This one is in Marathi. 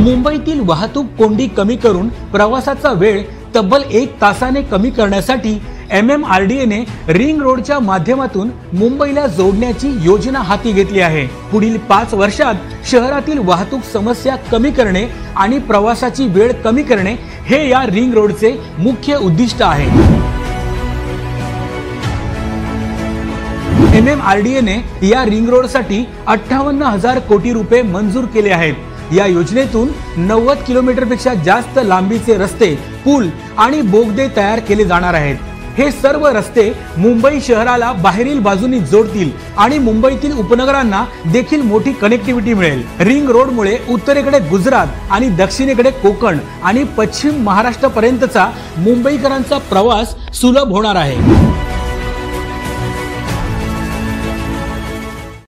मुंबईतील वाहतूक कोंडी कमी करून प्रवासाचा वेळ तब्बल 1 तासाने कमी करण्यासाठी MMRDA ने रिंग रोडच्या माध्यमातून मुंबईला जोडण्याची योजना हाती घेतली आहे। पुढील 5 वर्षात शहरातील वाहतूक समस्या कमी करणे आणि प्रवासाची वेळ कमी करणे हे या रिंग रोडचे मुख्य उद्दिष्ट आहे। MMRDA ने या रिंग रोडसाठी 58,000 कोटी रुपये मंजूर केले आहेत। या योजनेतून 90 किलोमीटरपेक्षा जास्त लांबीचे रस्ते, पूल आणि बोगदे तयार केले जाणार आहेत। हे सर्व रस्ते मुंबई शहराला बाहेरील बाजूनी जोडतील आणि मुंबईतील उपनगरांना देखील मोठी कनेक्टिव्हिटी मिळेल। रिंग रोडमुळे उत्तरेकडे गुजरात आणि दक्षिणेकडे कोकण आणि पश्चिम महाराष्ट्रापर्यंतचा मुंबईकरांचा प्रवास सुलभ होणार आहे।